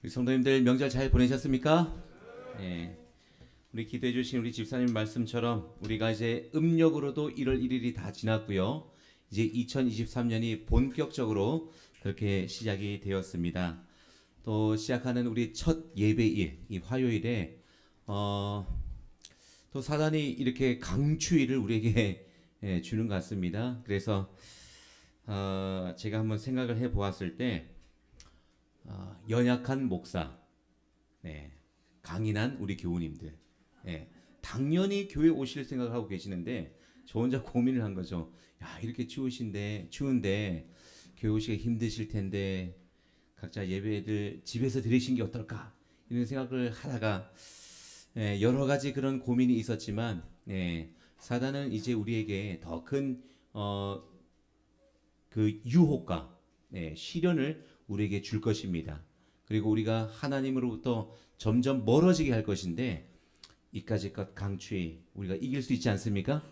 우리 성도님들 명절 잘 보내셨습니까? 네. 우리 기도해 주신 우리 집사님 말씀처럼 우리가 이제 음력으로도 1월 1일이 다 지났고요. 이제 2023년이 본격적으로 그렇게 시작이 되었습니다. 또 시작하는 우리 첫 예배일, 이 화요일에 또 사단이 이렇게 강추위를 우리에게 주는 것 같습니다. 그래서 제가 한번 생각을 해 보았을 때 연약한 목사, 네, 강인한 우리 교우님들, 당연히 교회 오실 생각을 하고 계시는데 저 혼자 고민을 한 거죠. 야, 이렇게 추운데 교회 오시기 힘드실 텐데 각자 예배들 집에서 드리신 게 어떨까 이런 생각을 하다가 여러 가지 그런 고민이 있었지만 사단은 이제 우리에게 더 큰 그 유혹과 시련을 우리에게 줄 것입니다. 그리고 우리가 하나님으로부터 점점 멀어지게 할 것인데 이까짓 것 강추위 우리가 이길 수 있지 않습니까?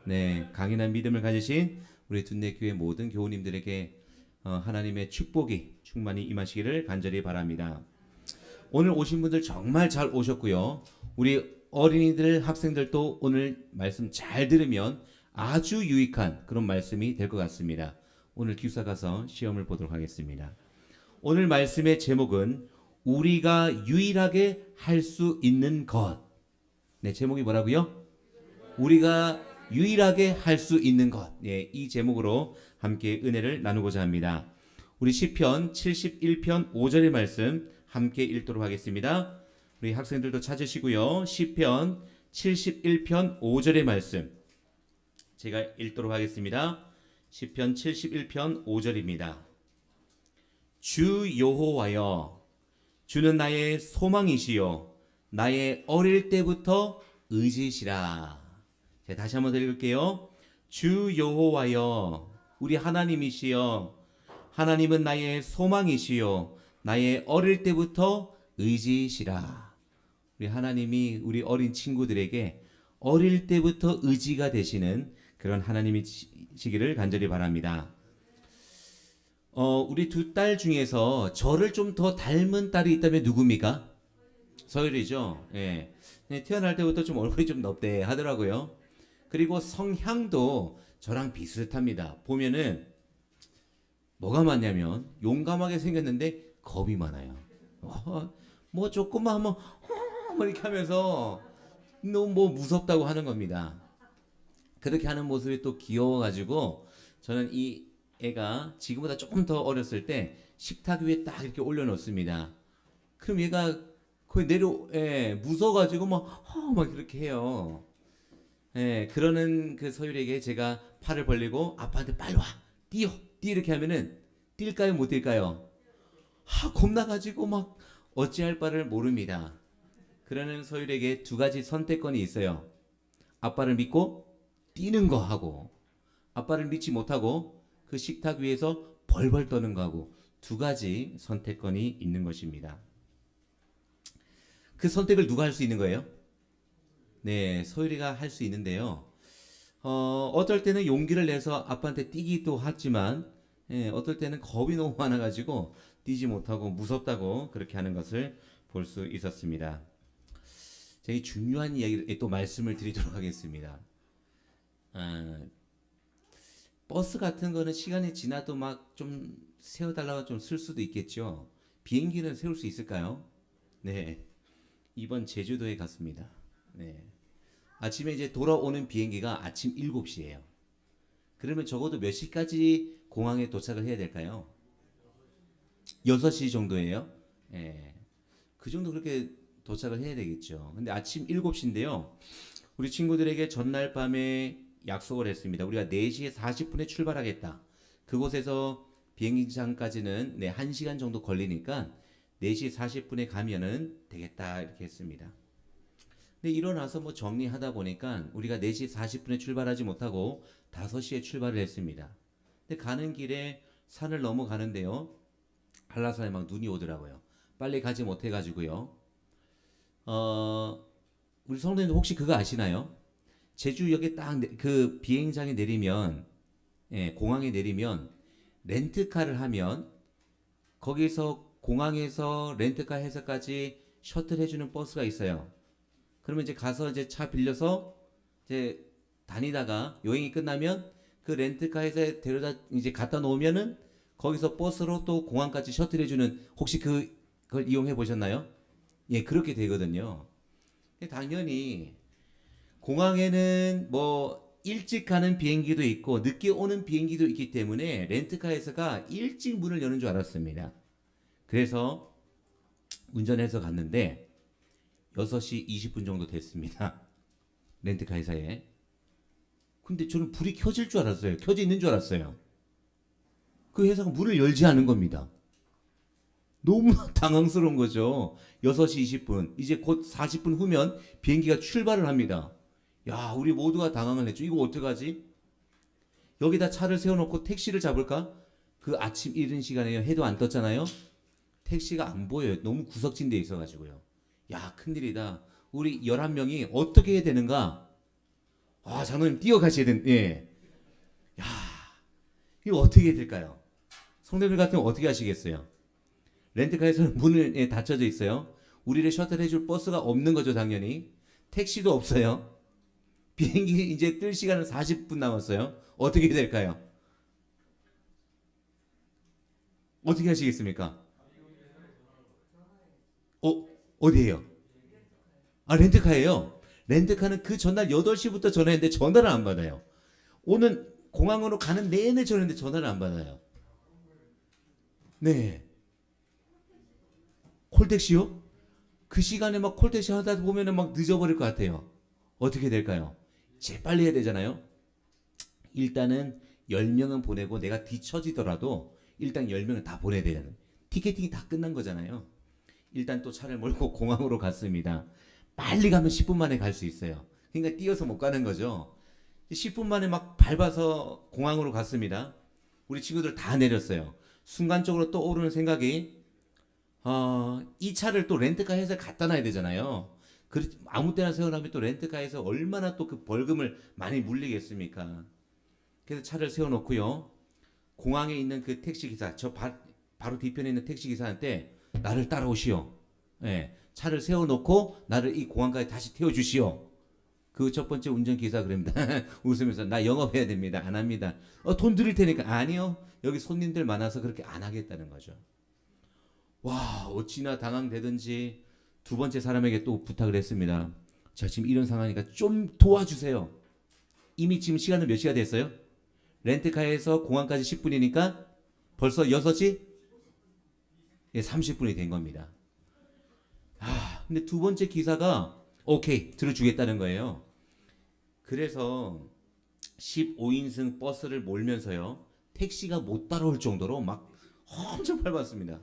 네, 강인한 믿음을 가지신 우리 둔내교회 모든 교우님들에게 하나님의 축복이 충만히 임하시기를 간절히 바랍니다. 오늘 오신 분들 정말 잘 오셨고요. 우리 어린이들, 학생들도 오늘 말씀 잘 들으면 아주 유익한 그런 말씀이 될 것 같습니다. 오늘 기숙사 가서 시험을 보도록 하겠습니다. 오늘 말씀의 제목은 우리가 유일하게 할 수 있는 것. 네, 제목이 뭐라고요? 우리가 유일하게 할 수 있는 것. 이 제목으로 함께 은혜를 나누고자 합니다. 우리 시편 71편 5절의 말씀 함께 읽도록 하겠습니다. 우리 학생들도 찾으시고요. 시편 71편 5절의 말씀 제가 읽도록 하겠습니다. 시편 71편 5절입니다. 주 여호와여, 주는 나의 소망이시요 나의 어릴 때부터 의지시라. 자, 다시 한번 더 읽을게요. 주 여호와여, 우리 하나님이시여, 하나님은 나의 소망이시요 나의 어릴 때부터 의지시라. 우리 하나님이 우리 어린 친구들에게 어릴 때부터 의지가 되시는 그런 하나님이시기를 간절히 바랍니다. 우리 두 딸 중에서 저를 좀 더 닮은 딸이 있다면 누굽니까? 서율이죠. 예. 태어날 때부터 좀 얼굴이 좀 넓대 하더라고요. 그리고 성향도 저랑 비슷합니다. 보면은 뭐가 많냐면 용감하게 생겼는데 겁이 많아요. 뭐 조금만 하면 뭐 이렇게 하면서 너무 뭐 무섭다고 하는 겁니다. 그렇게 하는 모습이 또 귀여워가지고 저는 이 애가 지금보다 조금 더 어렸을 때 식탁 위에 딱 이렇게 올려놓습니다. 그럼 얘가 거의 무서워가지고 막 이렇게 해요. 그러는 그 서율에게 제가 팔을 벌리고 아빠한테 빨리 와, 뛰어 이렇게 하면은 뛸까요, 못 뛸까요? 겁나가지고 막 어찌할 바를 모릅니다. 그러는 서율에게 두 가지 선택권이 있어요. 아빠를 믿고 뛰는 거 하고, 아빠를 믿지 못하고 그 식탁 위에서 벌벌 떠는 거 하고, 두 가지 선택권이 있는 것입니다. 그 선택을 누가 할 수 있는 거예요? 네, 서율이가 할 수 있는데요. 어떨 때는 용기를 내서 아빠한테 뛰기도 하지만, 어떨 때는 겁이 너무 많아가지고 뛰지 못하고 무섭다고 그렇게 하는 것을 볼 수 있었습니다. 제가 중요한 이야기를 또 말씀을 드리도록 하겠습니다. 버스 같은 거는 시간이 지나도 막 좀 세워달라고 좀 쓸 수도 있겠죠. 비행기는 세울 수 있을까요? 네. 이번 제주도에 갔습니다. 네. 아침에 이제 돌아오는 비행기가 아침 7시예요. 그러면 적어도 몇 시까지 공항에 도착을 해야 될까요? 6시 정도예요. 그 정도 그렇게 도착을 해야 되겠죠. 근데 아침 7시인데요. 우리 친구들에게 전날 밤에 약속을 했습니다. 우리가 4시 40분에 출발하겠다. 그곳에서 비행기장까지는 1시간 정도 걸리니까 4시 40분에 가면은 되겠다 이렇게 했습니다. 근데 일어나서 뭐 정리하다 보니까 우리가 4시 40분에 출발하지 못하고 5시에 출발을 했습니다. 근데 가는 길에 산을 넘어가는데요. 한라산에 막 눈이 오더라고요. 빨리 가지 못해가지고요. 우리 성도님들 혹시 그거 아시나요? 제주역에 딱 그 비행장에 내리면, 공항에 내리면 렌트카를 하면 거기서 공항에서 렌트카 해서까지 셔틀 해주는 버스가 있어요. 그러면 이제 가서 이제 차 빌려서 이제 다니다가 여행이 끝나면 그 렌트카에서 데려다 이제 갖다 놓으면은 거기서 버스로 또 공항까지 셔틀 해주는, 혹시 그걸 이용해 보셨나요? 예, 그렇게 되거든요. 당연히 공항에는 뭐 일찍 가는 비행기도 있고 늦게 오는 비행기도 있기 때문에 렌트카에서가 일찍 문을 여는 줄 알았습니다. 그래서 운전해서 갔는데 6시 20분 정도 됐습니다. 렌트카 회사에. 근데 저는 불이 켜질 줄 알았어요. 켜져 있는 줄 알았어요. 그 회사가 문을 열지 않은 겁니다. 너무 당황스러운 거죠. 6시 20분. 이제 곧 40분 후면 비행기가 출발을 합니다. 야, 우리 모두가 당황을 했죠. 이거 어떡하지? 여기다 차를 세워놓고 택시를 잡을까? 그 아침 이른 시간에 해도 안 떴잖아요. 택시가 안 보여요. 너무 구석진 데 있어가지고요. 야, 큰일이다. 우리 11명이 어떻게 해야 되는가? 아, 장로님 뛰어가셔야 예. 야, 이거 어떻게 해야 될까요? 성도들 같으면 어떻게 하시겠어요? 렌트카에서는 문을 닫혀져 있어요. 우리를 셔틀 해줄 버스가 없는 거죠, 당연히. 택시도 없어요. 비행기 이제 뜰 시간은 40분 남았어요. 어떻게 해야 될까요? 어떻게 하시겠습니까? 어디에요? 아, 렌트카예요. 렌트카는 그 전날 8시부터 전화했는데 전화를 안 받아요. 오는 공항으로 가는 내내 전화했는데 전화를 안 받아요. 네. 콜택시요? 그 시간에 막 콜택시 하다 보면은 막 늦어버릴 것 같아요. 어떻게 될까요? 재빨리 해야 되잖아요. 일단은 10명은 보내고 내가 뒤처지더라도 일단 10명은 다 보내야 되는. 티켓팅이 다 끝난 거잖아요. 일단 또 차를 몰고 공항으로 갔습니다. 빨리 가면 10분 만에 갈 수 있어요. 그러니까 뛰어서 못 가는 거죠. 10분 만에 막 밟아서 공항으로 갔습니다. 우리 친구들 다 내렸어요. 순간적으로 떠오르는 생각이, 이 차를 또 렌트카에서 갖다 놔야 되잖아요. 아무 때나 세워놓으면 또 렌트카에서 얼마나 또 그 벌금을 많이 물리겠습니까? 그래서 차를 세워놓고요. 공항에 있는 그 택시기사, 바로 뒤편에 있는 택시기사한테 나를 따라오시오. 예, 차를 세워놓고 나를 이 공항까지 다시 태워주시오. 그 첫 번째 운전기사 그럽니다. 웃으면서 나 영업해야 됩니다. 안 합니다. 돈 드릴 테니까. 아니요. 여기 손님들 많아서 그렇게 안 하겠다는 거죠. 와, 어찌나 당황되든지 두 번째 사람에게 또 부탁을 했습니다. 자, 지금 이런 상황이니까 좀 도와주세요. 이미 지금 시간은 몇 시가 됐어요? 렌트카에서 공항까지 10분이니까 벌써 6시? 예, 30분이 된 겁니다. 근데 두 번째 기사가 오케이, 들어주겠다는 거예요. 그래서 15인승 버스를 몰면서요. 택시가 못 따라올 정도로 막 엄청 밟았습니다.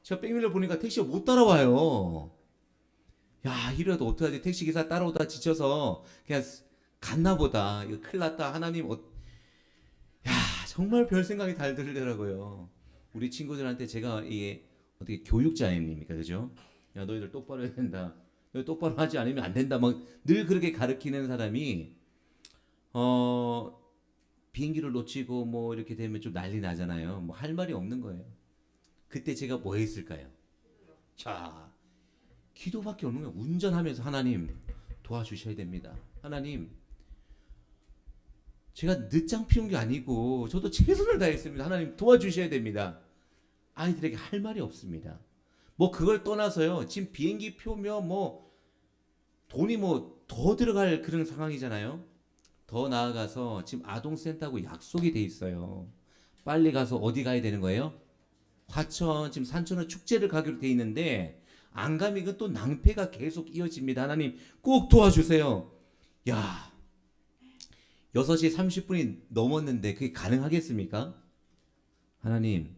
제가 백밀러 보니까 택시가 못 따라와요. 야, 이래도 어떡하지? 택시기사 따라오다 지쳐서 그냥 갔나 보다. 이거 큰일 났다. 하나님, 야, 정말 별 생각이 달 들더라고요. 우리 친구들한테 제가 이게 어떻게 교육자 아닙니까? 그죠? 야, 너희들 똑바로 해야 된다. 너 똑바로 하지 않으면 안 된다. 막 늘 그렇게 가르치는 사람이, 비행기를 놓치고 뭐 이렇게 되면 좀 난리 나잖아요. 뭐 할 말이 없는 거예요. 그때 제가 뭐 했을까요? 자, 기도밖에 없는 거예요. 운전하면서 하나님 도와주셔야 됩니다. 하나님, 제가 늦장 피운 게 아니고 저도 최선을 다했습니다. 하나님 도와주셔야 됩니다. 아이들에게 할 말이 없습니다. 뭐 그걸 떠나서요. 지금 비행기 표며 뭐 돈이 뭐 더 들어갈 그런 상황이잖아요. 더 나아가서 지금 아동센터하고 약속이 돼 있어요. 빨리 가서 어디 가야 되는 거예요? 화천, 지금 산천어 축제를 가기로 돼 있는데 안 가면 이건 또 낭패가 계속 이어집니다. 하나님 꼭 도와주세요. 야, 6시 30분이 넘었는데 그게 가능하겠습니까? 하나님,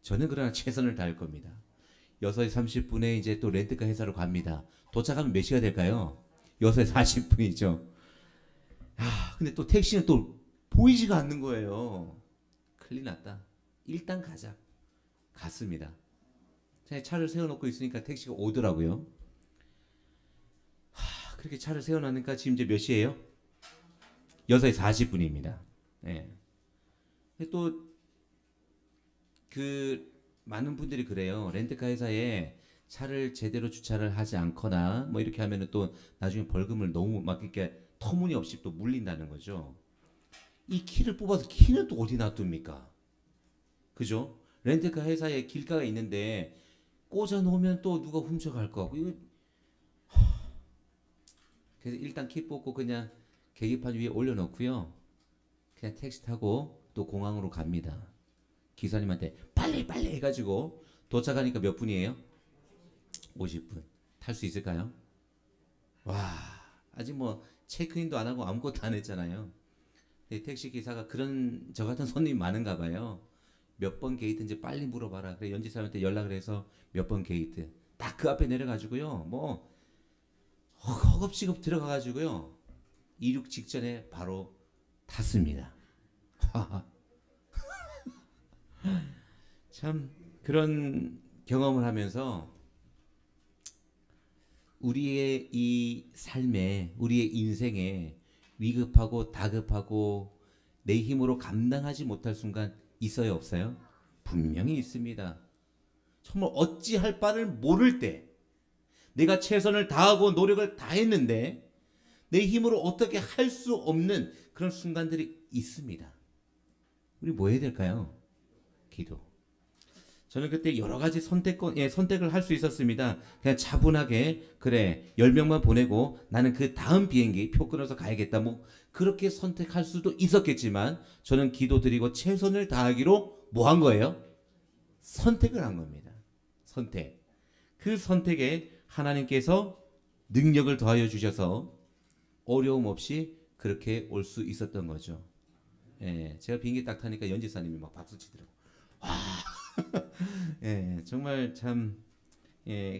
저는 그러나 최선을 다할 겁니다. 6시 30분에 이제 또 렌트카 회사로 갑니다. 도착하면 몇 시가 될까요? 6시 40분이죠. 야, 근데 또 택시는 또 보이지가 않는 거예요. 큰일 났다. 일단 가자. 갔습니다. 차를 세워놓고 있으니까 택시가 오더라고요. 그렇게 차를 세워놓으니까 지금 이제 몇 시예요? 6시 40분입니다. 예. 또 그 많은 분들이 그래요. 렌트카 회사에 차를 제대로 주차를 하지 않거나 뭐 이렇게 하면은 또 나중에 벌금을 너무 막 이렇게 터무니없이 또 물린다는 거죠. 이 키를 뽑아서 키는 또 어디 놔둡니까? 그죠? 렌트카 회사에 길가가 있는데 꽂아 놓으면 또 누가 훔쳐갈 거 같고 그래서 일단 키 뽑고 그냥 계기판 위에 올려놓고요. 그냥 택시 타고 또 공항으로 갑니다. 기사님한테 빨리 빨리 해가지고 도착하니까 몇 분이에요? 50분. 탈 수 있을까요? 와, 아직 뭐 체크인도 안 하고 아무것도 안 했잖아요. 택시 기사가 그런 저 같은 손님 많은가 봐요. 몇 번 게이트인지 빨리 물어봐라. 그래 연지 사람한테 연락을 해서 몇 번 게이트. 딱 그 앞에 내려가지고요. 뭐 허겁지겁 들어가가지고요. 이륙 직전에 바로 탔습니다. 참 그런 경험을 하면서 우리의 이 삶에 우리의 인생에 위급하고 다급하고 내 힘으로 감당하지 못할 순간 있어요 없어요? 분명히 있습니다. 정말 어찌할 바를 모를 때 내가 최선을 다하고 노력을 다했는데 내 힘으로 어떻게 할 수 없는 그런 순간들이 있습니다. 우리 뭐 해야 될까요? 기도. 저는 그때 여러 가지 선택을 할 수 있었습니다. 그냥 차분하게 그래 10명만 보내고 나는 그 다음 비행기 표 끊어서 가야겠다. 뭐 그렇게 선택할 수도 있었겠지만 저는 기도 드리고 최선을 다하기로 뭐 한 거예요? 선택을 한 겁니다. 선택. 그 선택에 하나님께서 능력을 더하여 주셔서 어려움 없이 그렇게 올 수 있었던 거죠. 예, 제가 비행기 딱 타니까 연지사님이 막 박수 치더라고. 예, 정말 참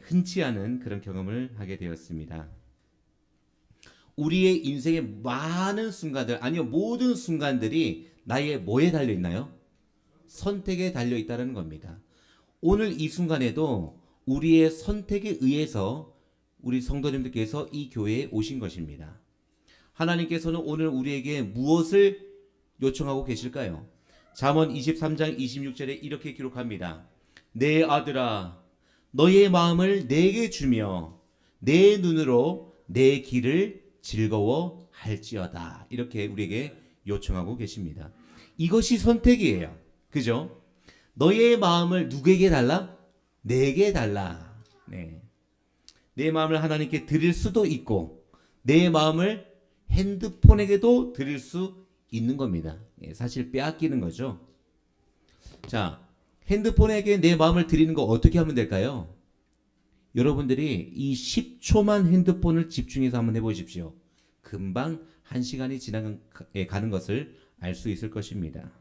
흔치 않은 그런 경험을 하게 되었습니다. 우리의 인생의 많은 순간들, 아니요 모든 순간들이 나의 뭐에 달려 있나요? 선택에 달려 있다는 겁니다. 오늘 이 순간에도 우리의 선택에 의해서 우리 성도님들께서 이 교회에 오신 것입니다. 하나님께서는 오늘 우리에게 무엇을 요청하고 계실까요? 잠언 23장 26절에 이렇게 기록합니다. 내 아들아 너의 마음을 내게 주며 내 눈으로 내 길을 즐거워할지어다. 이렇게 우리에게 요청하고 계십니다. 이것이 선택이에요. 그죠? 너의 마음을 누구에게 달라? 내게 달라. 네. 내 마음을 하나님께 드릴 수도 있고 내 마음을 핸드폰에게도 드릴 수 있는 겁니다. 사실 빼앗기는 거죠. 자, 핸드폰에게 내 마음을 드리는 거 어떻게 하면 될까요? 여러분들이 이 10초만 핸드폰을 집중해서 한번 해보십시오. 금방 1시간이 지나가는 것을 알 수 있을 것입니다.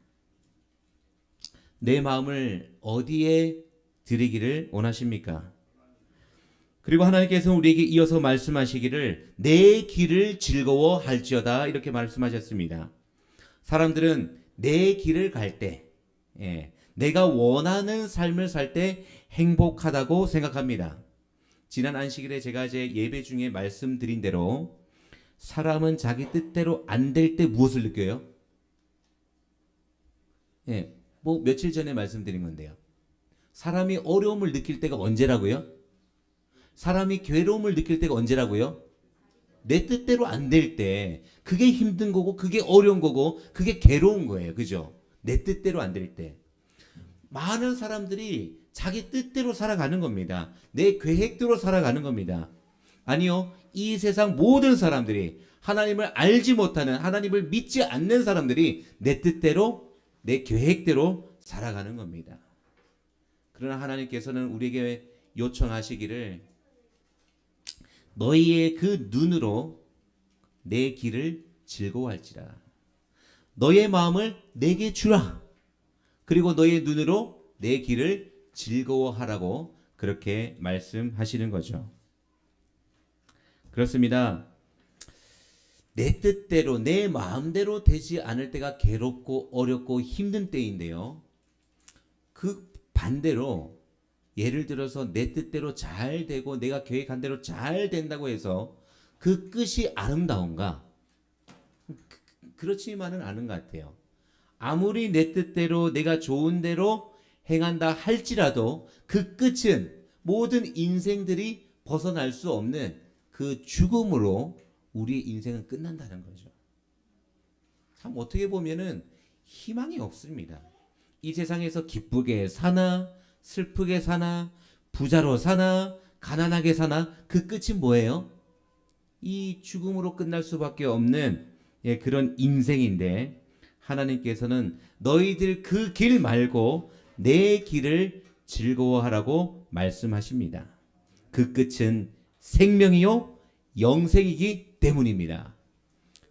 내 마음을 어디에 드리기를 원하십니까? 그리고 하나님께서 우리에게 이어서 말씀하시기를 내 길을 즐거워할지어다 이렇게 말씀하셨습니다. 사람들은 내 길을 갈 때, 내가 원하는 삶을 살 때 행복하다고 생각합니다. 지난 안식일에 제가 이제 예배 중에 말씀드린 대로 사람은 자기 뜻대로 안 될 때 무엇을 느껴요? 뭐 며칠 전에 말씀드린 건데요. 사람이 어려움을 느낄 때가 언제라고요? 사람이 괴로움을 느낄 때가 언제라고요? 내 뜻대로 안 될 때. 그게 힘든 거고 그게 어려운 거고 그게 괴로운 거예요. 그죠? 내 뜻대로 안 될 때. 많은 사람들이 자기 뜻대로 살아가는 겁니다. 내 계획대로 살아가는 겁니다. 아니요. 이 세상 모든 사람들이 하나님을 알지 못하는 하나님을 믿지 않는 사람들이 내 뜻대로 내 계획대로 살아가는 겁니다. 그러나 하나님께서는 우리에게 요청하시기를 너희의 그 눈으로 내 길을 즐거워할지라. 너의 마음을 내게 주라. 그리고 너의 눈으로 내 길을 즐거워하라고 그렇게 말씀하시는 거죠. 그렇습니다. 내 뜻대로 내 마음대로 되지 않을 때가 괴롭고 어렵고 힘든 때인데요. 그 반대로 예를 들어서 내 뜻대로 잘 되고 내가 계획한 대로 잘 된다고 해서 그 끝이 아름다운가? 그렇지만은 않은 것 같아요. 아무리 내 뜻대로 내가 좋은 대로 행한다 할지라도 그 끝은 모든 인생들이 벗어날 수 없는 그 죽음으로 우리의 인생은 끝난다는 거죠. 참 어떻게 보면은 희망이 없습니다. 이 세상에서 기쁘게 사나 슬프게 사나 부자로 사나 가난하게 사나 그 끝이 뭐예요? 이 죽음으로 끝날 수밖에 없는 그런 인생인데 하나님께서는 너희들 그 길 말고 내 길을 즐거워하라고 말씀하십니다. 그 끝은 생명이요 영생이기 때문입니다.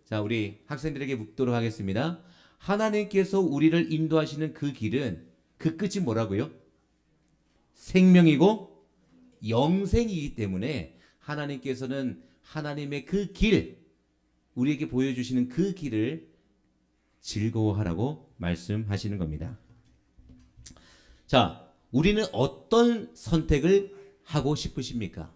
자, 우리 학생들에게 묻도록 하겠습니다. 하나님께서 우리를 인도하시는 그 길은 그 끝이 뭐라고요? 생명이고 영생이기 때문에 하나님께서는 하나님의 그 길, 우리에게 보여주시는 그 길을 즐거워하라고 말씀하시는 겁니다. 자, 우리는 어떤 선택을 하고 싶으십니까?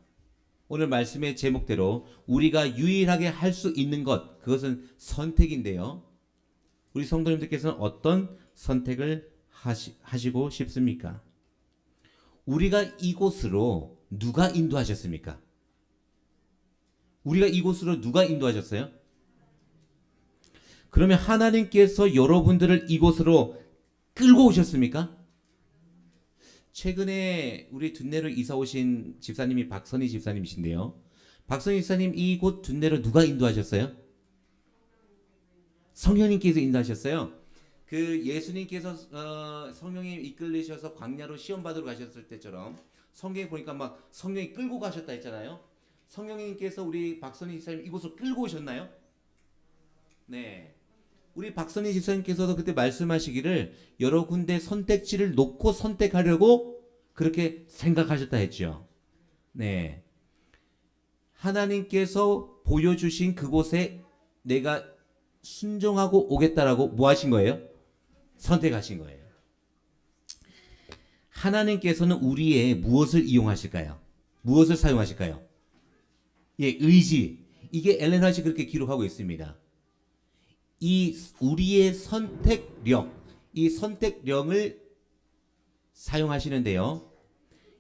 오늘 말씀의 제목대로 우리가 유일하게 할 수 있는 것, 그것은 선택인데요. 우리 성도님들께서는 어떤 선택을 하시고 싶습니까? 우리가 이곳으로 누가 인도하셨습니까? 우리가 이곳으로 누가 인도하셨어요? 그러면 하나님께서 여러분들을 이곳으로 끌고 오셨습니까? 최근에 우리 둔내로 이사 오신 집사님이 박선희 집사님이신데요. 박선희 집사님 이곳 둔내로 누가 인도하셨어요? 성령님께서 인도하셨어요. 그 예수님께서 성령님 이끌리셔서 광야로 시험 받으러 가셨을 때처럼 성경에 보니까 막 성령이 끌고 가셨다 했잖아요. 성령님께서 우리 박선희 집사님 이곳으로 끌고 오셨나요? 네. 우리 박선희 집사님께서도 그때 말씀하시기를 여러 군데 선택지를 놓고 선택하려고 그렇게 생각하셨다 했죠. 네. 하나님께서 보여주신 그곳에 내가 순종하고 오겠다라고 뭐 하신 거예요? 선택하신 거예요. 하나님께서는 우리의 무엇을 이용하실까요? 무엇을 사용하실까요? 예, 의지. 이게 엘렌 화이트가 그렇게 기록하고 있습니다. 이 우리의 선택력, 이 선택력을 사용하시는데요.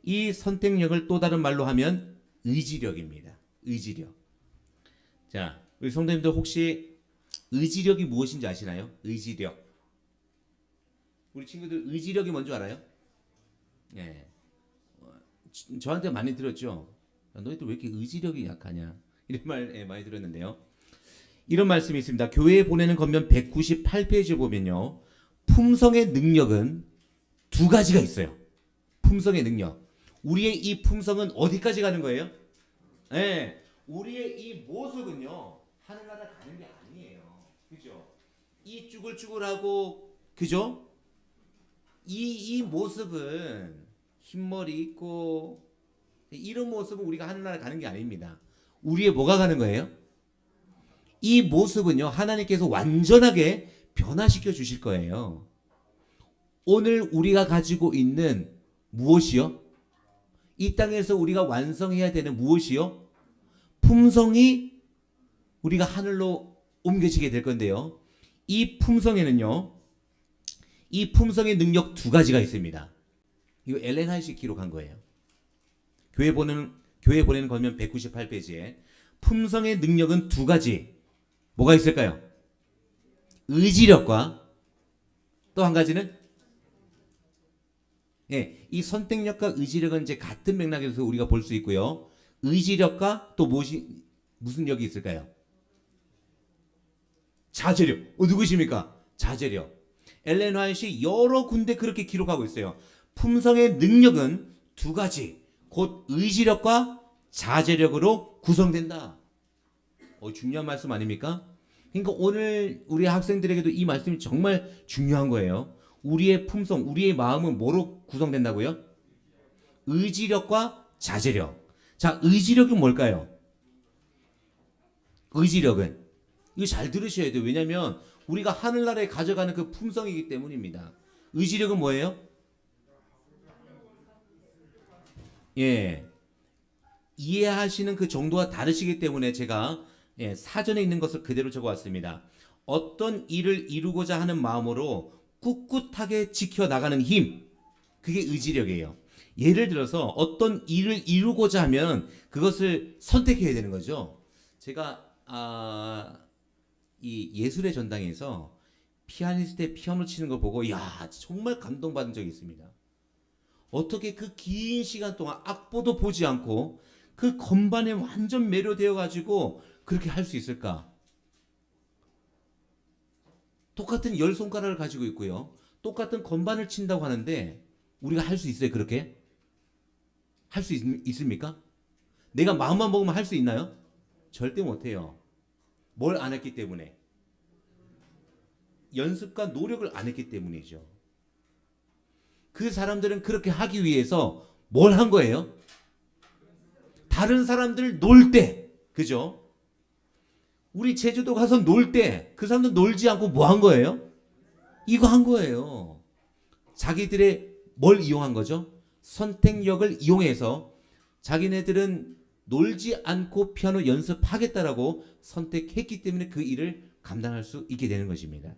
이 선택력을 또 다른 말로 하면 의지력입니다. 의지력. 자, 우리 성도님들 혹시 의지력이 무엇인지 아시나요? 의지력. 우리 친구들 의지력이 뭔지 알아요? 예. 저한테 많이 들었죠. 너희들 왜 이렇게 의지력이 약하냐? 이런 말 많이 들었는데요. 이런 말씀이 있습니다. 교회에 보내는 겉면 198페이지 보면요. 품성의 능력은 두 가지가 있어요. 품성의 능력. 우리의 이 품성은 어디까지 가는 거예요? 네, 우리의 이 모습은요. 하늘나라 가는 게 아니에요. 그죠? 이 쭈글쭈글하고 그죠? 이 모습은 흰머리 있고 이런 모습은 우리가 하늘나라 가는 게 아닙니다. 우리의 뭐가 가는 거예요? 이 모습은요, 하나님께서 완전하게 변화시켜 주실 거예요. 오늘 우리가 가지고 있는 무엇이요? 이 땅에서 우리가 완성해야 되는 무엇이요? 품성이 우리가 하늘로 옮겨지게 될 건데요. 이 품성에는요, 이 품성의 능력 두 가지가 있습니다. 이거 엘렌 화이트가 기록한 거예요. 교회 보내는 겉면 198페이지에 품성의 능력은 두 가지. 뭐가 있을까요? 의지력과 또 한 가지는 이 선택력과 의지력은 이제 같은 맥락에서 우리가 볼 수 있고요. 의지력과 또 무슨 력이 있을까요? 자제력. 누구십니까? 자제력. 엘렌 화이트이 여러 군데 그렇게 기록하고 있어요. 품성의 능력은 두 가지. 곧 의지력과 자제력으로 구성된다. 중요한 말씀 아닙니까? 그러니까 오늘 우리 학생들에게도 이 말씀이 정말 중요한 거예요. 우리의 품성, 우리의 마음은 뭐로 구성된다고요? 의지력과 자제력. 자, 의지력은 뭘까요? 의지력은 이거 잘 들으셔야 돼요. 왜냐하면 우리가 하늘나라에 가져가는 그 품성이기 때문입니다. 의지력은 뭐예요? 예, 이해하시는 그 정도가 다르시기 때문에 제가 사전에 있는 것을 그대로 적어왔습니다. 어떤 일을 이루고자 하는 마음으로 꿋꿋하게 지켜나가는 힘, 그게 의지력이에요. 예를 들어서 어떤 일을 이루고자 하면 그것을 선택해야 되는 거죠. 제가 이 예술의 전당에서 피아니스트의 피아노 치는 걸 보고 야 정말 감동받은 적이 있습니다. 어떻게 그 긴 시간 동안 악보도 보지 않고 그 건반에 완전 매료되어 가지고 그렇게 할 수 있을까? 똑같은 열 손가락을 가지고 있고요. 똑같은 건반을 친다고 하는데 우리가 할 수 있어요? 그렇게? 할 수 있습니까? 내가 마음만 먹으면 할 수 있나요? 절대 못해요. 뭘 안 했기 때문에? 연습과 노력을 안 했기 때문이죠. 그 사람들은 그렇게 하기 위해서 뭘 한 거예요? 다른 사람들 놀 때, 그죠? 우리 제주도 가서 놀 때 그 사람들 놀지 않고 뭐 한 거예요? 이거 한 거예요. 자기들의 뭘 이용한 거죠? 선택력을 이용해서 자기네들은 놀지 않고 피아노 연습하겠다라고 선택했기 때문에 그 일을 감당할 수 있게 되는 것입니다.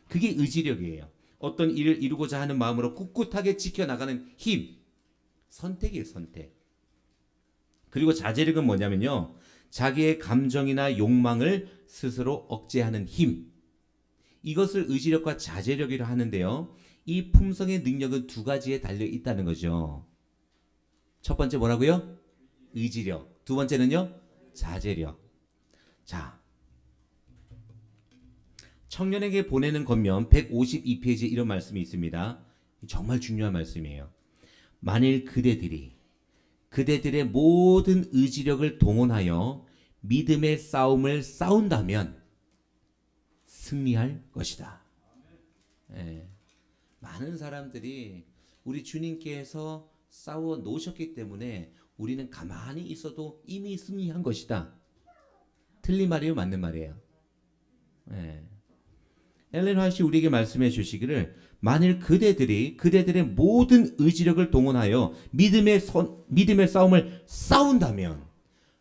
그게 의지력이에요. 어떤 일을 이루고자 하는 마음으로 꿋꿋하게 지켜나가는 힘. 선택이에요, 선택. 그리고 자제력은 뭐냐면요. 자기의 감정이나 욕망을 스스로 억제하는 힘. 이것을 의지력과 자제력이라 하는데요. 이 품성의 능력은 두 가지에 달려 있다는 거죠. 첫 번째 뭐라고요? 의지력. 두 번째는요? 자제력. 자, 청년에게 보내는 권면 152페이지에 이런 말씀이 있습니다. 정말 중요한 말씀이에요. 만일 그대들의 모든 의지력을 동원하여 믿음의 싸움을 싸운다면 승리할 것이다. 예. 많은 사람들이 우리 주님께서 싸워 놓으셨기 때문에 우리는 가만히 있어도 이미 승리한 것이다. 틀린 말이에요? 맞는 말이에요? 예. 엘렌 화이트가 우리에게 말씀해 주시기를 만일 그대들의 모든 의지력을 동원하여 믿음의 싸움을 싸운다면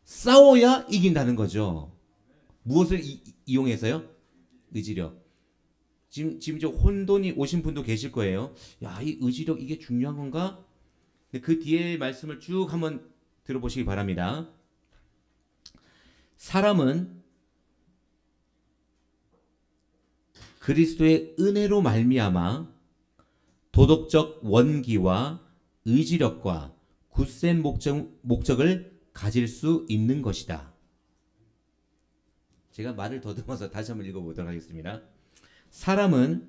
싸워야 이긴다는 거죠. 무엇을 이용해서요? 의지력. 지금 저 혼돈이 오신 분도 계실 거예요. 야, 이 의지력 이게 중요한 건가? 그 뒤에 말씀을 쭉 한번 들어보시기 바랍니다. 사람은 그리스도의 은혜로 말미암아 도덕적 원기와 의지력과 굳센 목적을 가질 수 있는 것이다. 제가 말을 더듬어서 다시 한번 읽어보도록 하겠습니다. 사람은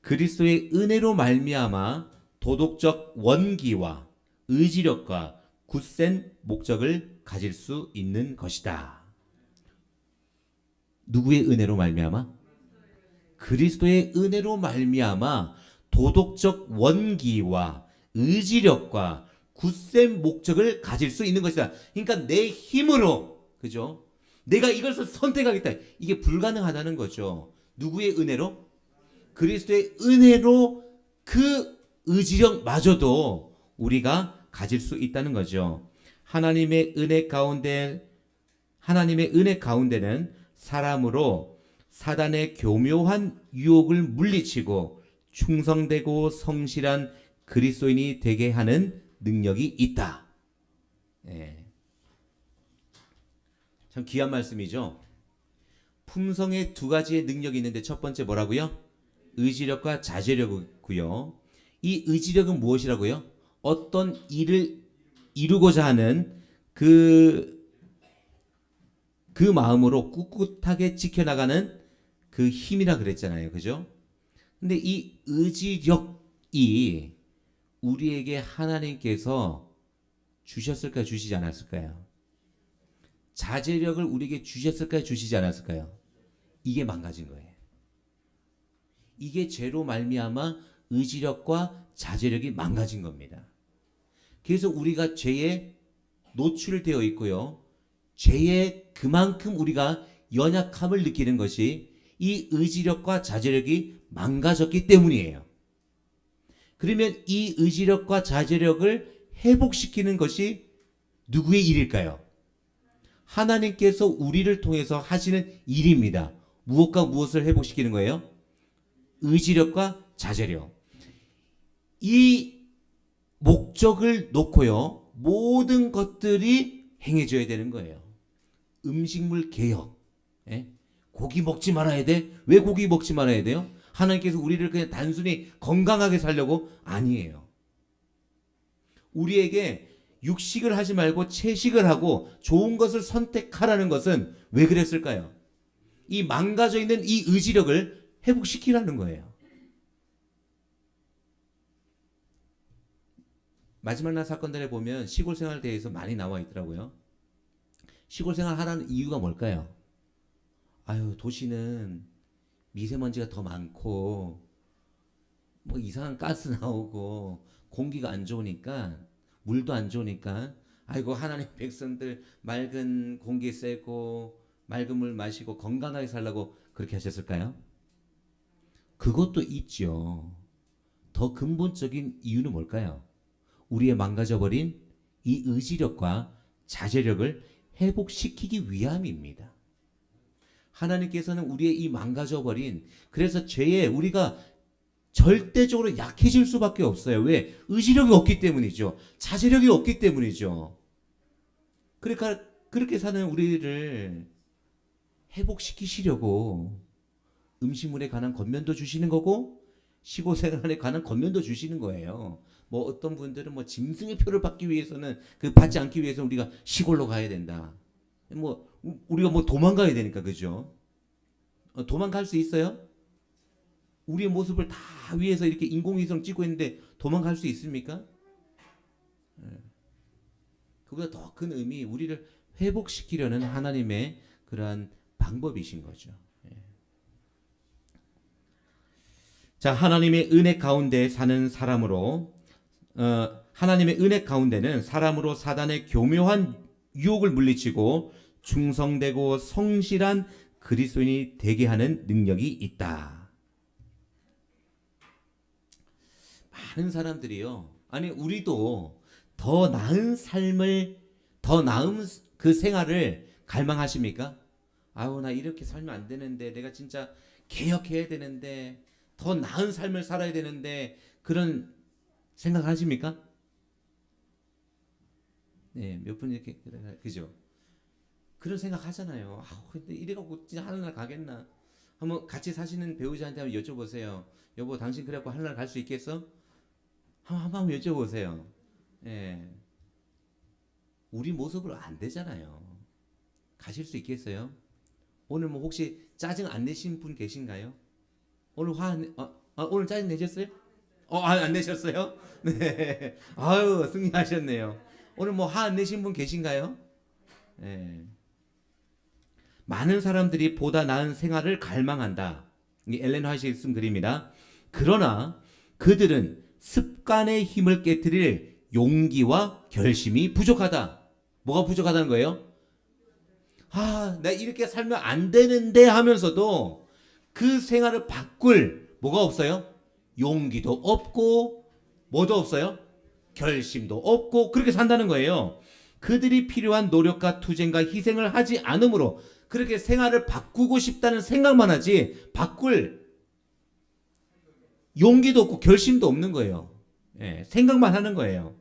그리스도의 은혜로 말미암아 도덕적 원기와 의지력과 굳센 목적을 가질 수 있는 것이다. 누구의 은혜로 말미암아? 그리스도의 은혜로 말미암아 도덕적 원기와 의지력과 굳센 목적을 가질 수 있는 것이다. 그러니까 내 힘으로, 그죠? 내가 이것을 선택하겠다. 이게 불가능하다는 거죠. 누구의 은혜로? 그리스도의 은혜로 그 의지력마저도 우리가 가질 수 있다는 거죠. 하나님의 은혜 가운데는 사람으로 사단의 교묘한 유혹을 물리치고 충성되고 성실한 그리스도인이 되게 하는 능력이 있다. 예. 참 귀한 말씀이죠. 품성의 두 가지의 능력이 있는데 첫 번째 뭐라고요? 의지력과 자제력이고요. 이 의지력은 무엇이라고요? 어떤 일을 이루고자 하는 그 마음으로 꿋꿋하게 지켜나가는 그 힘이라 그랬잖아요. 그죠? 근데 이 의지력이 우리에게 하나님께서 주셨을까요? 주시지 않았을까요? 자제력을 우리에게 주셨을까요? 주시지 않았을까요? 이게 망가진 거예요. 이게 죄로 말미암아 의지력과 자제력이 망가진 겁니다. 그래서 우리가 죄에 노출되어 있고요. 죄에 그만큼 우리가 연약함을 느끼는 것이 이 의지력과 자제력이 망가졌기 때문이에요. 그러면 이 의지력과 자제력을 회복시키는 것이 누구의 일일까요? 하나님께서 우리를 통해서 하시는 일입니다. 무엇과 무엇을 회복시키는 거예요? 의지력과 자제력. 이 목적을 놓고요, 모든 것들이 행해져야 되는 거예요. 음식물 개혁. 예? 고기 먹지 말아야 돼? 왜 고기 먹지 말아야 돼요? 하나님께서 우리를 그냥 단순히 건강하게 살려고? 아니에요. 우리에게 육식을 하지 말고 채식을 하고 좋은 것을 선택하라는 것은 왜 그랬을까요? 이 망가져 있는 이 의지력을 회복시키라는 거예요. 마지막 날 사건들에 보면 시골 생활에 대해서 많이 나와 있더라고요. 시골 생활 하라는 이유가 뭘까요? 아유, 도시는 미세먼지가 더 많고 뭐 이상한 가스 나오고 공기가 안 좋으니까, 물도 안 좋으니까, 아이고 하나님 백성들 맑은 공기 쐬고 맑은 물 마시고 건강하게 살라고 그렇게 하셨을까요? 그것도 있죠. 더 근본적인 이유는 뭘까요? 우리의 망가져버린 이 의지력과 자제력을 회복시키기 위함입니다. 하나님께서는 우리의 이 망가져버린, 그래서 죄에 우리가 절대적으로 약해질 수밖에 없어요. 왜? 의지력이 없기 때문이죠. 자제력이 없기 때문이죠. 그러니까 그렇게 사는 우리를 회복시키시려고 음식물에 관한 권면도 주시는 거고 시골 생활에 관한 권면도 주시는 거예요. 뭐 어떤 분들은 뭐 짐승의 표를 받기 위해서는, 그 받지 않기 위해서 우리가 시골로 가야 된다. 뭐 우리가 뭐 도망가야 되니까, 그죠? 도망갈 수 있어요? 우리의 모습을 다 위해서 이렇게 인공위성 찍고 있는데 도망갈 수 있습니까? 그보다 더 큰 의미, 우리를 회복시키려는 하나님의 그러한 방법이신 거죠. 자, 하나님의 은혜 가운데 사는 사람으로, 하나님의 은혜 가운데는 사람으로 사단의 교묘한 유혹을 물리치고 충성되고 성실한 그리스도인이 되게 하는 능력이 있다. 많은 사람들이요, 아니 우리도 더 나은 삶을, 더 나은 그 생활을 갈망하십니까? 아우, 나 이렇게 살면 안 되는데, 내가 진짜 개혁해야 되는데, 더 나은 삶을 살아야 되는데, 그런 생각 하십니까? 네, 몇 분 이렇게, 그죠? 그런 생각 하잖아요. 아, 근데 이래갖고 진짜 하늘날 가겠나? 한번 같이 사시는 배우자한테 한번 여쭤보세요. 여보, 당신 그래갖고 하늘날 갈 수 있겠어? 한번 여쭤보세요. 예. 우리 모습으로 안 되잖아요. 가실 수 있겠어요? 오늘 뭐 혹시 짜증 안 내신 분 계신가요? 오늘 오늘 짜증 내셨어요? 안 내셨어요? 네. 아유, 승리하셨네요. 오늘 뭐 화 안 내신 분 계신가요? 네. 많은 사람들이 보다 나은 생활을 갈망한다. 이 엘렌 화이트가 쓴 글입니다. 그러나 그들은 습관의 힘을 깨트릴 용기와 결심이 부족하다. 뭐가 부족하다는 거예요? 아, 나 이렇게 살면 안 되는데 하면서도 그 생활을 바꿀 뭐가 없어요? 용기도 없고 뭐도 없어요? 결심도 없고 그렇게 산다는 거예요. 그들이 필요한 노력과 투쟁과 희생을 하지 않으므로 그렇게 생활을 바꾸고 싶다는 생각만 하지 바꿀 용기도 없고 결심도 없는 거예요. 예, 생각만 하는 거예요.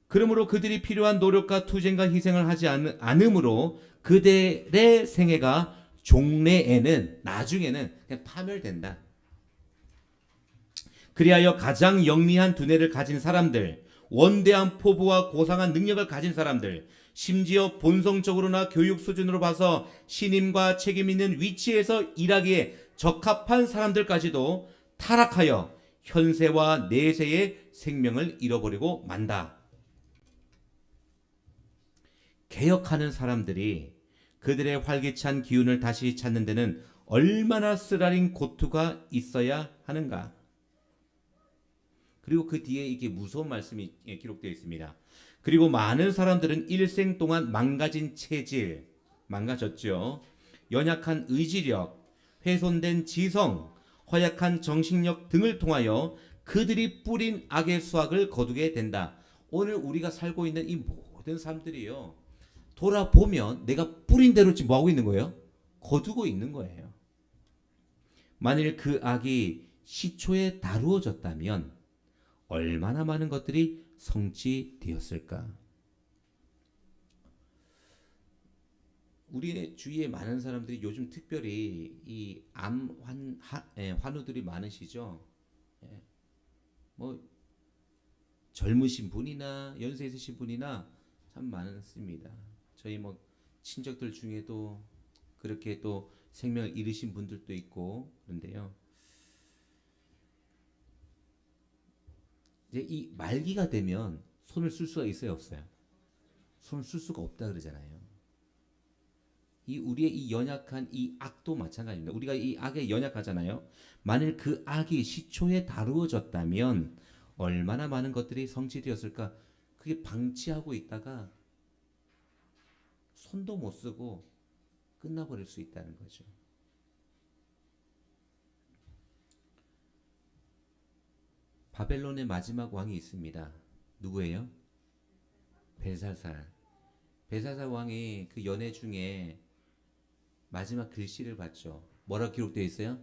그러므로 그들이 필요한 노력과 투쟁과 희생을 하지 않으므로 그들의 생애가 종래에는, 나중에는 그냥 파멸된다. 그리하여 가장 영리한 두뇌를 가진 사람들, 원대한 포부와 고상한 능력을 가진 사람들, 심지어 본성적으로나 교육 수준으로 봐서 신임과 책임 있는 위치에서 일하기에 적합한 사람들까지도 타락하여 현세와 내세의 생명을 잃어버리고 만다. 개혁하는 사람들이 그들의 활기찬 기운을 다시 찾는 데는 얼마나 쓰라린 고투가 있어야 하는가. 그리고 그 뒤에 이게 무서운 말씀이 기록되어 있습니다. 그리고 많은 사람들은 일생 동안 망가진 체질, 망가졌죠. 연약한 의지력, 훼손된 지성, 허약한 정신력 등을 통하여 그들이 뿌린 악의 수확을 거두게 된다. 오늘 우리가 살고 있는 이 모든 삶들이요, 돌아보면 내가 뿌린 대로 지금 뭐하고 있는 거예요? 거두고 있는 거예요. 만일 그 악이 시초에 다루어졌다면 얼마나 많은 것들이 성취되었을까? 우리 주위에 많은 사람들이 요즘 특별히 이 환우들이 많으시죠. 예, 뭐 젊으신 분이나 연세 있으신 분이나 참 많습니다. 저희 뭐 친척들 중에도 그렇게 또 생명을 잃으신 분들도 있고 그런데요. 이제 이 말기가 되면 손을 쓸 수가 있어요, 없어요? 손을 쓸 수가 없다 그러잖아요. 이 우리의 이 연약한 이 악도 마찬가지입니다. 우리가 이 악에 연약하잖아요. 만일 그 악이 시초에 다루어졌다면 얼마나 많은 것들이 성취되었을까? 그게 방치하고 있다가 손도 못 쓰고 끝나버릴 수 있다는 거죠. 바벨론의 마지막 왕이 있습니다. 누구예요? 벨사살. 벨사살 왕이 그 연회 중에 마지막 글씨를 봤죠. 뭐라고 기록되어 있어요?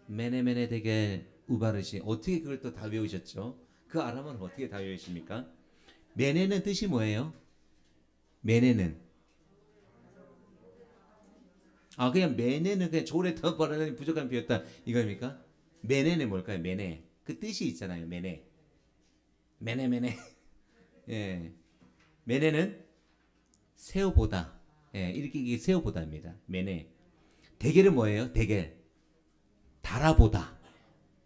메네메네 데겔 우바르시. 어떻게 그걸 또 다 외우셨죠? 그 아람어는 어떻게 다 외우십니까? 메네는 뜻이 뭐예요? 메네는 그냥 메네는 그냥 조래 더 벌어다니 부족한 비였다 이겁니까? 메네는 뭘까요? 메네 그 뜻이 있잖아요. 메네 메네 예 메네는 세어보다 예 이렇게 이게 세어보다입니다. 메네 대겔은 뭐예요? 대겔 달아보다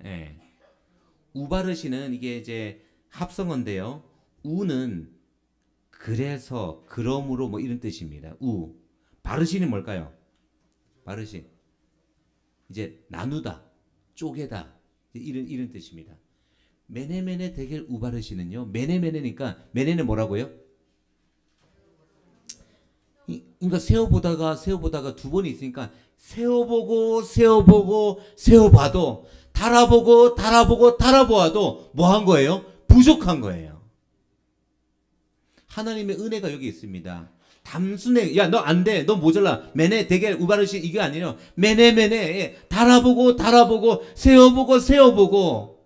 예 우바르시는 이게 이제 합성어인데요. 우는 그래서 그러므로 뭐 이런 뜻입니다. 우 바르시는 뭘까요? 바르시 이제 나누다 쪼개다 이런 뜻입니다. 메네메네 대겔 우바르시는요. 메네메네니까 메네는 뭐라고요? 그러니까 세어보다가 두 번이 있으니까 세어보고 달아보고 뭐 한 거예요? 부족한 거예요. 하나님의 은혜가 여기 있습니다. 단순해. 야, 너 안 돼. 너 모자라. 메네, 대겔, 우바르시 이게 아니에요. 메네. 달아보고, 세어보고.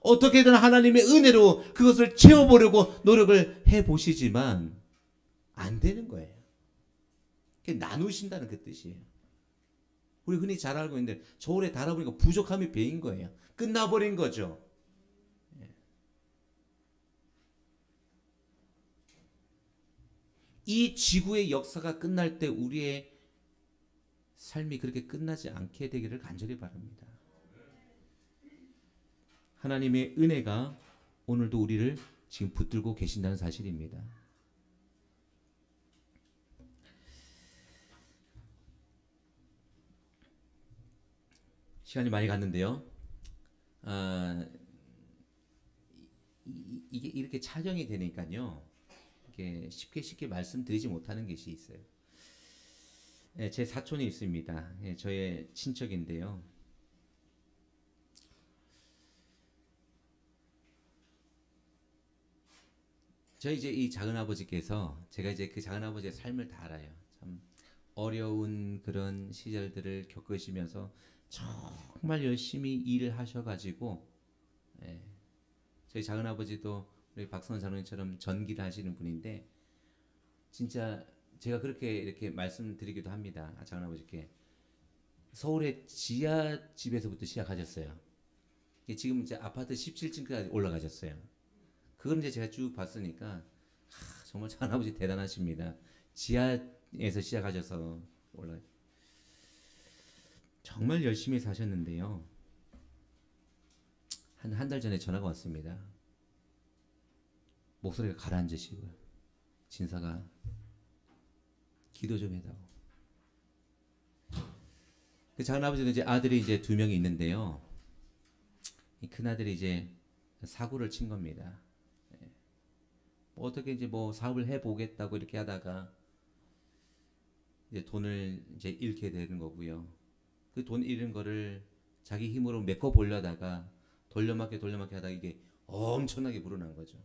어떻게든 하나님의 은혜로 그것을 채워보려고 노력을 해보시지만 안 되는 거예요. 나누신다는 그 뜻이에요. 우리 흔히 잘 알고 있는데 저울에 달아보니까 부족함이 배인 거예요. 끝나버린 거죠. 이 지구의 역사가 끝날 때 우리의 삶이 그렇게 끝나지 않게 되기를 간절히 바랍니다. 하나님의 은혜가 오늘도 우리를 지금 붙들고 계신다는 사실입니다. 시간이 많이 갔는데요. 이게 이렇게 촬영이 되니까요. 이렇게 쉽게 말씀드리지 못하는 것이 있어요. 제 사촌이 있습니다. 저의 친척인데요. 저희 이제 이 작은 아버지께서 제가 이제 그 작은 아버지의 삶을 다 알아요. 참 어려운 그런 시절들을 겪으시면서 정말 열심히 일을 하셔가지고 저희 작은 아버지도 우리 박선원 장로님처럼 전기를 하시는 분인데 진짜 제가 그렇게 이렇게 말씀드리기도 합니다. 작은 아버지께 서울의 지하 집에서부터 시작하셨어요. 지금 이제 아파트 17층까지 올라가셨어요. 그걸 이제 제가 쭉 봤으니까 정말 작은 아버지 대단하십니다. 지하에서 시작하셔서 올라 정말 열심히 사셨는데요. 한 달 전에 전화가 왔습니다. 목소리가 가라앉으시고요. 진사가 기도 좀 해다오. 그 작은 아버지는 이제 아들이 이제 2명이 있는데요. 이 큰 아들이 이제 사고를 친 겁니다. 어떻게 이제 뭐 사업을 해보겠다고 이렇게 하다가 이제 돈을 이제 잃게 되는 거고요. 그 돈 잃은 거를 자기 힘으로 메꿔 보려다가 돌려막기 하다가 이게 엄청나게 불어난 거죠.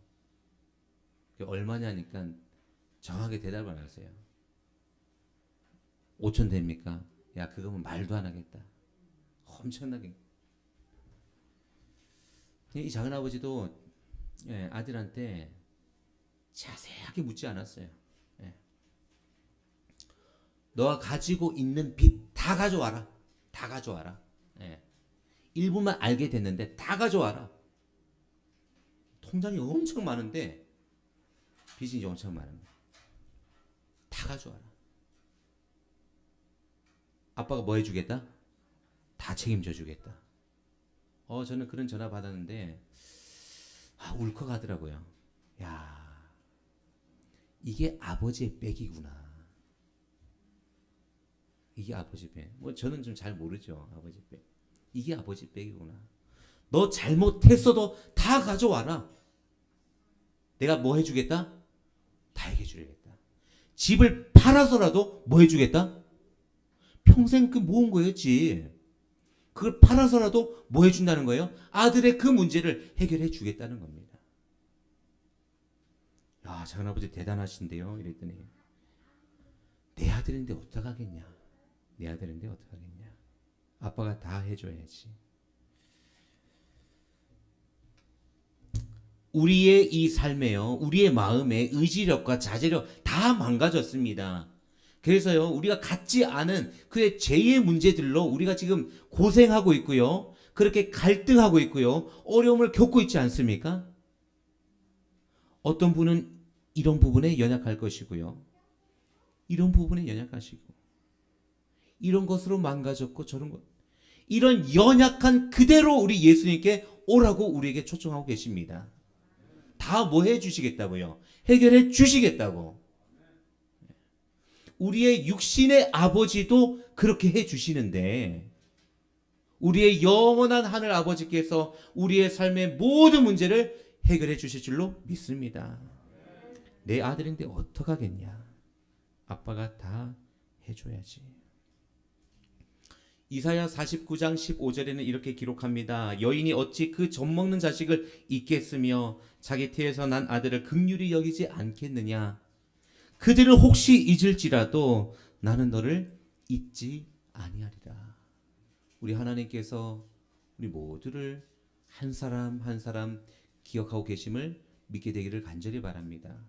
얼마냐니까 정확하게 대답을 안 하세요. 5천 됩니까? 야, 그거면 말도 안 하겠다. 엄청나게. 이 작은아버지도 아들한테 자세하게 묻지 않았어요. 너가 가지고 있는 빚 다 가져와라. 다 가져와라. 일부만 알게 됐는데 다 가져와라. 통장이 엄청 많은데 빚이 엄청 많은 거야. 다 가져와라. 아빠가 뭐 해주겠다? 다 책임져 주겠다. 저는 그런 전화 받았는데 울컥하더라고요. 야, 이게 아버지의 백이구나. 이게 아버지 백. 뭐 저는 좀 잘 모르죠. 아버지 백. 이게 아버지 백이구나. 너 잘못했어도 다 가져와라. 내가 뭐 해주겠다? 다 해주겠다. 집을 팔아서라도 뭐 해주겠다? 평생 그 모은 거였지. 그걸 팔아서라도 뭐 해준다는 거예요? 아들의 그 문제를 해결해 주겠다는 겁니다. 야, 작은아버지 대단하신데요. 이랬더니 내 아들인데 어떡하겠냐. 내 아들인데 어떡하겠냐. 아빠가 다 해줘야지. 우리의 이 삶에요, 우리의 마음의 의지력과 자제력 다 망가졌습니다. 그래서요, 우리가 갖지 않은 그의 죄의 문제들로 우리가 지금 고생하고 있고요, 그렇게 갈등하고 있고요, 어려움을 겪고 있지 않습니까? 어떤 분은 이런 부분에 연약할 것이고요, 이런 부분에 연약하시고, 이런 것으로 망가졌고 저런 것, 이런 연약한 그대로 우리 예수님께 오라고 우리에게 초청하고 계십니다. 다 뭐 해주시겠다고요? 해결해 주시겠다고. 우리의 육신의 아버지도 그렇게 해주시는데, 우리의 영원한 하늘 아버지께서 우리의 삶의 모든 문제를 해결해 주실 줄로 믿습니다. 내 아들인데 어떡하겠냐. 아빠가 다 해줘야지. 이사야 49장 15절에는 이렇게 기록합니다. 여인이 어찌 그 젖먹는 자식을 잊겠으며 자기 태에서 난 아들을 긍휼히 여기지 않겠느냐. 그들은 혹시 잊을지라도 나는 너를 잊지 아니하리라. 우리 하나님께서 우리 모두를 한 사람 한 사람 기억하고 계심을 믿게 되기를 간절히 바랍니다.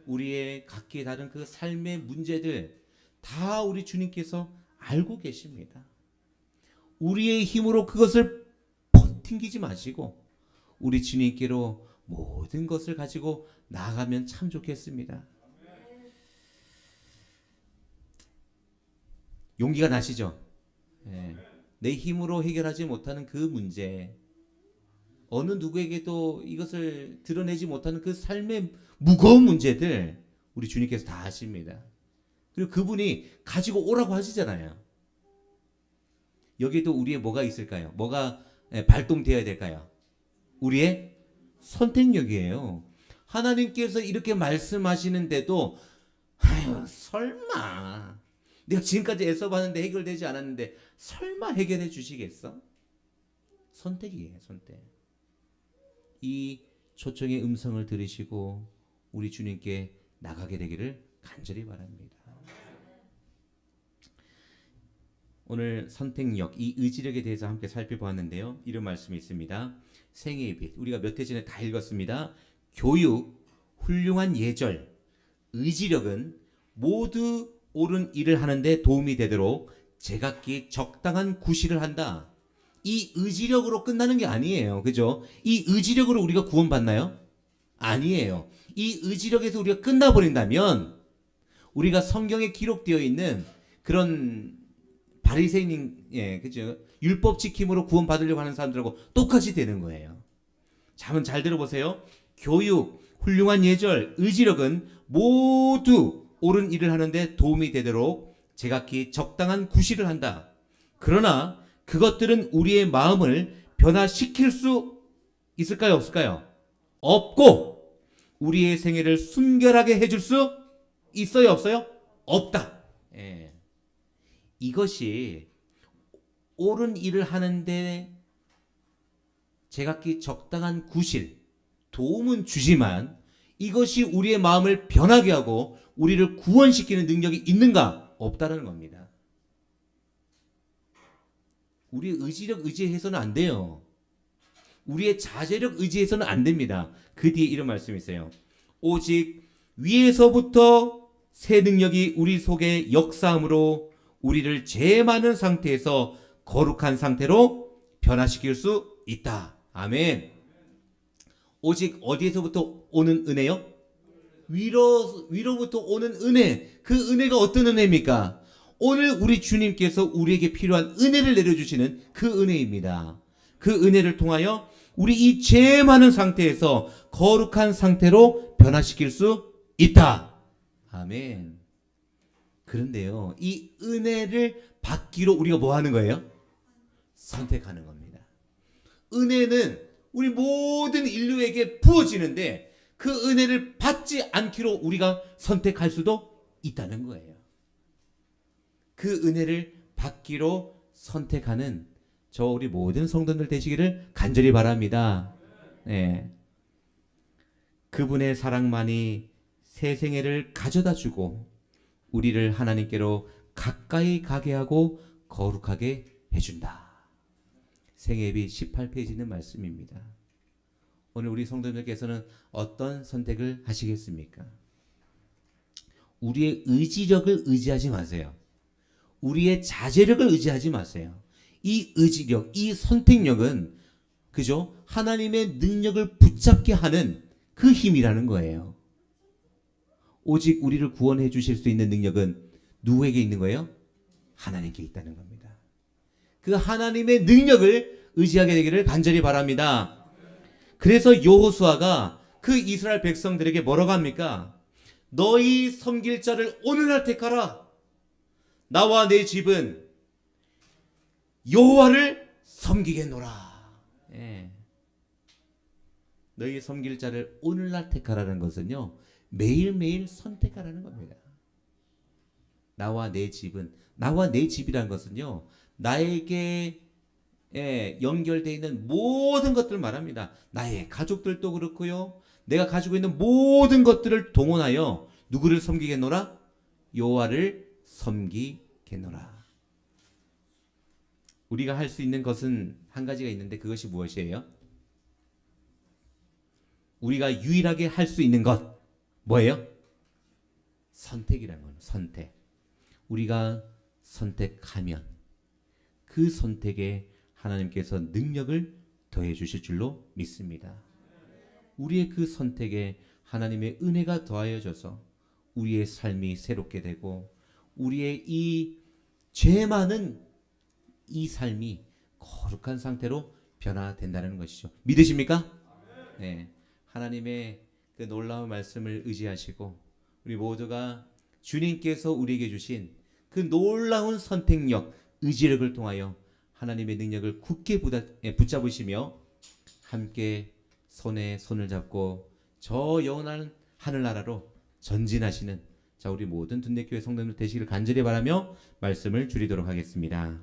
우리의 각기 다른 그 삶의 문제들 다 우리 주님께서 알고 계십니다. 우리의 힘으로 그것을 버팅기지 마시고 우리 주님께로 모든 것을 가지고 나아가면 참 좋겠습니다. 용기가 나시죠? 내 힘으로 해결하지 못하는 그 문제, 어느 누구에게도 이것을 드러내지 못하는 그 삶의 무거운 문제들 우리 주님께서 다 아십니다. 그리고 그분이 가지고 오라고 하시잖아요. 여기에도 우리의 뭐가 있을까요? 뭐가 발동되어야 될까요? 우리의 선택력이에요. 하나님께서 이렇게 말씀하시는데도 설마 내가 지금까지 애써봤는데 해결되지 않았는데 설마 해결해 주시겠어? 선택이에요. 선택. 이 초청의 음성을 들으시고 우리 주님께 나가게 되기를 간절히 바랍니다. 오늘 선택력, 이 의지력에 대해서 함께 살펴보았는데요. 이런 말씀이 있습니다. 생애의 빛, 우리가 몇 해 전에 다 읽었습니다. 교육, 훌륭한 예절, 의지력은 모두 옳은 일을 하는데 도움이 되도록 제각기 적당한 구실을 한다. 이 의지력으로 끝나는 게 아니에요. 그죠? 이 의지력으로 우리가 구원받나요? 아니에요. 이 의지력에서 우리가 끝나버린다면 우리가 성경에 기록되어 있는 그런 바리새인, 그죠? 율법 지킴으로 구원받으려고 하는 사람들하고 똑같이 되는 거예요. 자, 한번 잘 들어보세요. 교육, 훌륭한 예절, 의지력은 모두 옳은 일을 하는데 도움이 되도록 제각기 적당한 구실을 한다. 그러나 그것들은 우리의 마음을 변화시킬 수 있을까요? 없을까요? 없고 우리의 생애를 순결하게 해줄 수 있어요? 없어요? 없다. 이것이 옳은 일을 하는데 제각기 적당한 구실, 도움은 주지만 이것이 우리의 마음을 변하게 하고 우리를 구원시키는 능력이 있는가? 없다라는 겁니다. 우리의 의지력 의지해서는 안 돼요. 우리의 자제력 의지해서는 안 됩니다. 그 뒤에 이런 말씀이 있어요. 오직 위에서부터 새 능력이 우리 속에 역사함으로 우리를 죄 많은 상태에서 거룩한 상태로 변화시킬 수 있다. 아멘. 오직 어디에서부터 오는 은혜요? 위로부터 오는 은혜. 그 은혜가 어떤 은혜입니까? 오늘 우리 주님께서 우리에게 필요한 은혜를 내려주시는 그 은혜입니다. 그 은혜를 통하여 우리 이 죄 많은 상태에서 거룩한 상태로 변화시킬 수 있다. 아멘. 그런데요, 이 은혜를 받기로 우리가 뭐 하는 거예요? 선택하는 겁니다. 은혜는 우리 모든 인류에게 부어지는데 그 은혜를 받지 않기로 우리가 선택할 수도 있다는 거예요. 그 은혜를 받기로 선택하는 저 우리 모든 성도들 되시기를 간절히 바랍니다. 네. 그분의 사랑만이 새 생애를 가져다 주고 우리를 하나님께로 가까이 가게 하고 거룩하게 해준다. 생애비 18페이지 있는 말씀입니다. 오늘 우리 성도님들께서는 어떤 선택을 하시겠습니까? 우리의 의지력을 의지하지 마세요. 우리의 자제력을 의지하지 마세요. 이 의지력, 이 선택력은 그죠? 하나님의 능력을 붙잡게 하는 그 힘이라는 거예요. 오직 우리를 구원해 주실 수 있는 능력은 누구에게 있는 거예요? 하나님께 있다는 겁니다. 그 하나님의 능력을 의지하게 되기를 간절히 바랍니다. 그래서 여호수아가 그 이스라엘 백성들에게 뭐라고 합니까? 너희 섬길 자를 오늘날 택하라. 나와 내 집은 여호와를 섬기겠노라. 예. 너희 섬길 자를 오늘날 택하라는 것은요, 매일매일 선택하라는 겁니다. 나와 내 집은, 나와 내 집이라는 것은요, 나에게 연결되어 있는 모든 것들을 말합니다. 나의 가족들도 그렇고요, 내가 가지고 있는 모든 것들을 동원하여 누구를 섬기겠노라? 여호와를 섬기겠노라. 우리가 할 수 있는 것은 한 가지가 있는데 그것이 무엇이에요? 우리가 유일하게 할 수 있는 것 뭐예요? 선택이라는 거예요. 선택. 우리가 선택하면 그 선택에 하나님께서 능력을 더해 주실 줄로 믿습니다. 우리의 그 선택에 하나님의 은혜가 더하여져서 우리의 삶이 새롭게 되고 우리의 이 죄 많은 이 삶이 거룩한 상태로 변화된다는 것이죠. 믿으십니까? 네. 하나님의 그 놀라운 말씀을 의지하시고 우리 모두가 주님께서 우리에게 주신 그 놀라운 선택력, 의지력을 통하여 하나님의 능력을 굳게 붙잡으시며 함께 손에 손을 잡고 저 영원한 하늘나라로 전진하시는 자 우리 모든 둔내교회 성도들 되시기를 간절히 바라며 말씀을 줄이도록 하겠습니다.